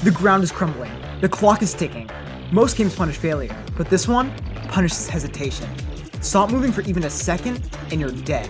The ground is crumbling. The clock is ticking. Most games punish failure, but this one punishes hesitation. Stop moving for even a second and you're dead.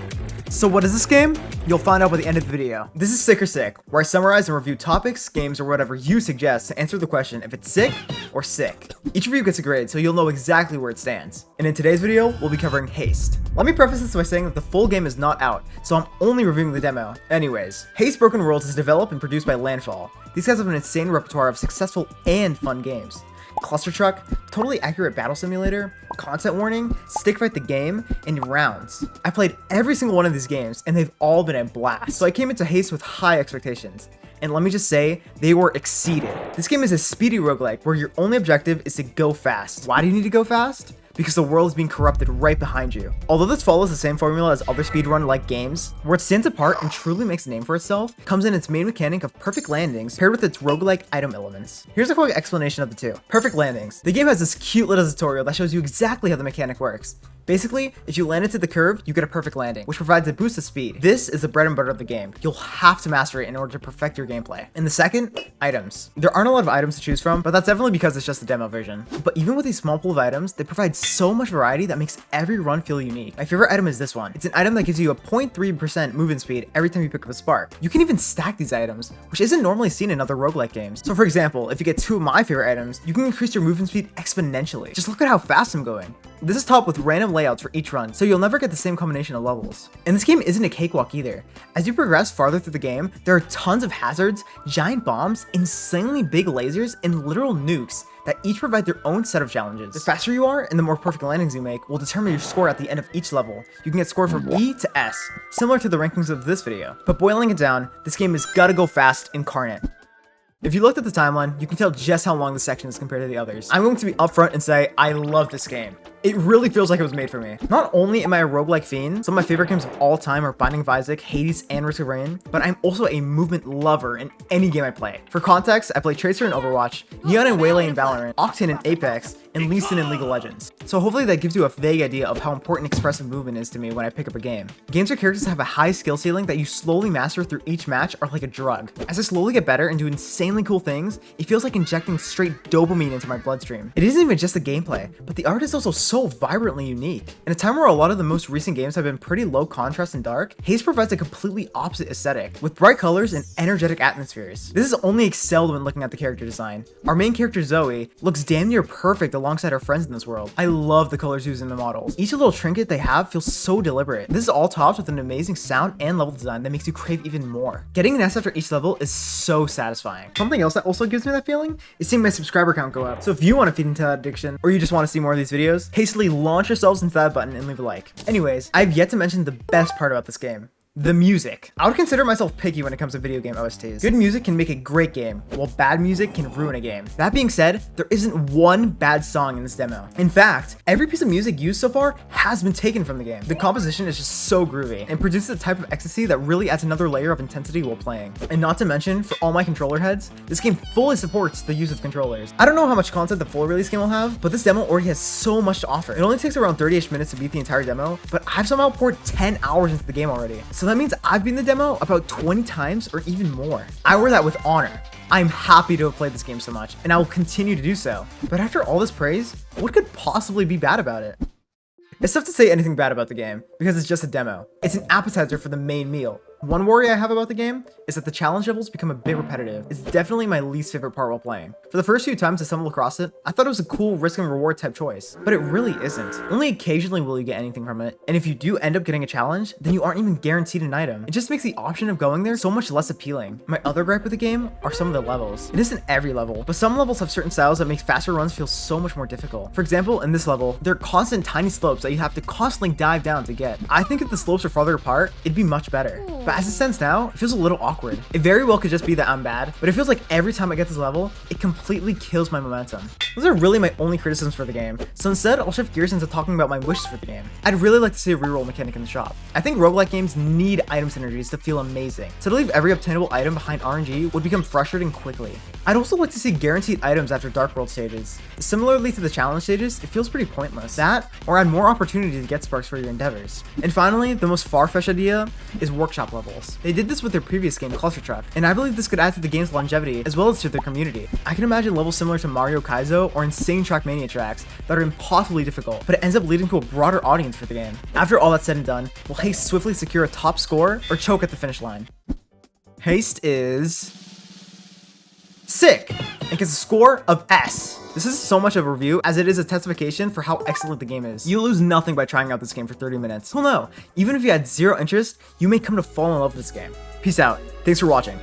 So what is this game? You'll find out by the end of the video. This is Sick or Sick, where I summarize and review topics, games, or whatever you suggest to answer the question if it's sick or sick. Each review gets a grade, so you'll know exactly where it stands. And in today's video, we'll be covering Haste. Let me preface this by saying that the full game is not out, so I'm only reviewing the demo. Anyways, Haste Broken Worlds is developed and produced by Landfall. These guys have an insane repertoire of successful and fun games. Cluster Truck, totally accurate battle simulator, content warning, stick fight the game, and rounds. I played every single one of these games and they've all been a blast. So I came into Haste with high expectations. And let me just say, they were exceeded. This game is a speedy roguelike where your only objective is to go fast. Why do you need to go fast? Because the world is being corrupted right behind you. Although this follows the same formula as other speedrun-like games, where it stands apart and truly makes a name for itself comes in its main mechanic of perfect landings paired with its roguelike item elements. Here's a quick explanation of the two. Perfect landings. The game has this cute little tutorial that shows you exactly how the mechanic works. Basically, if you land into the curve, you get a perfect landing, which provides a boost of speed. This is the bread and butter of the game. You'll have to master it in order to perfect your gameplay. And the second, items. There aren't a lot of items to choose from, but that's definitely because it's just a demo version. But even with these small pool of items, they provide so much variety that makes every run feel unique. My favorite item is this one. It's an item that gives you a 0.3% movement speed every time you pick up a spark. You can even stack these items, which isn't normally seen in other roguelike games. So for example, if you get two of my favorite items, you can increase your movement speed exponentially. Just look at how fast I'm going. This is topped with random layouts for each run, so you'll never get the same combination of levels. And this game isn't a cakewalk either. As you progress farther through the game, there are tons of hazards, giant bombs, insanely big lasers, and literal nukes that each provide their own set of challenges. The faster you are and the more perfect landings you make will determine your score at the end of each level. You can get scored from E to S, similar to the rankings of this video. But boiling it down, this game is gotta go fast incarnate. If you looked at the timeline, you can tell just how long this section is compared to the others. I'm going to be upfront and say I love this game. It really feels like it was made for me. Not only am I a roguelike fiend, some of my favorite games of all time are Binding of Isaac, Hades, and Risk of Rain, but I'm also a movement lover in any game I play. For context, I play Tracer in Overwatch, Neon and Waylay in Valorant, Octane in Apex, and Lee Sin in League of Legends. So hopefully that gives you a vague idea of how important expressive movement is to me when I pick up a game. Games where characters have a high skill ceiling that you slowly master through each match are like a drug. As I slowly get better and do insanely cool things, it feels like injecting straight dopamine into my bloodstream. It isn't even just the gameplay, but the art is also so vibrantly unique. In a time where a lot of the most recent games have been pretty low contrast and dark, Haste provides a completely opposite aesthetic, with bright colors and energetic atmospheres. This is only excelled when looking at the character design. Our main character Zoe looks damn near perfect alongside our friends in this world. I love the colors used in the models. Each little trinket they have feels so deliberate. This is all topped with an amazing sound and level design that makes you crave even more. Getting an S after each level is so satisfying. Something else that also gives me that feeling is seeing my subscriber count go up. So if you want to feed into that addiction, or you just want to see more of these videos, hastily launch yourselves into that button and leave a like. Anyways, I've yet to mention the best part about this game. The music. I would consider myself picky when it comes to video game OSTs. Good music can make a great game, while bad music can ruin a game. That being said, there isn't one bad song in this demo. In fact, every piece of music used so far has been taken from the game. The composition is just so groovy and produces a type of ecstasy that really adds another layer of intensity while playing. And not to mention, for all my controller heads, this game fully supports the use of controllers. I don't know how much content the full release game will have, but this demo already has so much to offer. It only takes around 30-ish minutes to beat the entire demo, but I've somehow poured 10 hours into the game already. So that means I've beaten the demo about 20 times or even more. I wear that with honor. I'm happy to have played this game so much, and I will continue to do so. But after all this praise, what could possibly be bad about it? It's tough to say anything bad about the game, because it's just a demo. It's an appetizer for the main meal. One worry I have about the game is that the challenge levels become a bit repetitive. It's definitely my least favorite part while playing. For the first few times I stumbled across it, I thought it was a cool risk and reward type choice, but it really isn't. Only occasionally will you get anything from it, and if you do end up getting a challenge, then you aren't even guaranteed an item. It just makes the option of going there so much less appealing. My other gripe with the game are some of the levels. It isn't every level, but some levels have certain styles that make faster runs feel so much more difficult. For example, in this level, there are constant tiny slopes that you have to constantly dive down to get. I think if the slopes are farther apart, it'd be much better. But as it stands now, it feels a little awkward. It very well could just be that I'm bad, but it feels like every time I get this level, it completely kills my momentum. Those are really my only criticisms for the game, so instead I'll shift gears into talking about my wishes for the game. I'd really like to see a reroll mechanic in the shop. I think roguelike games need item synergies to feel amazing, so to leave every obtainable item behind RNG would become frustrating quickly. I'd also like to see guaranteed items after Dark World stages. Similarly to the challenge stages, it feels pretty pointless. That, or add more opportunity to get sparks for your endeavors. And finally, the most far-fetched idea is workshop levels. They did this with their previous game, Cluster Truck, and I believe this could add to the game's longevity as well as to their community. I can imagine levels similar to Mario Kaizo or insane Trackmania tracks that are impossibly difficult, but it ends up leading to a broader audience for the game. After all that's said and done, will Haste swiftly secure a top score or choke at the finish line? Haste is sick and gets a score of S. This is so much of a review as it is a testification for how excellent the game is. You lose nothing by trying out this game for 30 minutes. Well, no, even if you had zero interest, you may come to fall in love with this game. Peace out. Thanks for watching.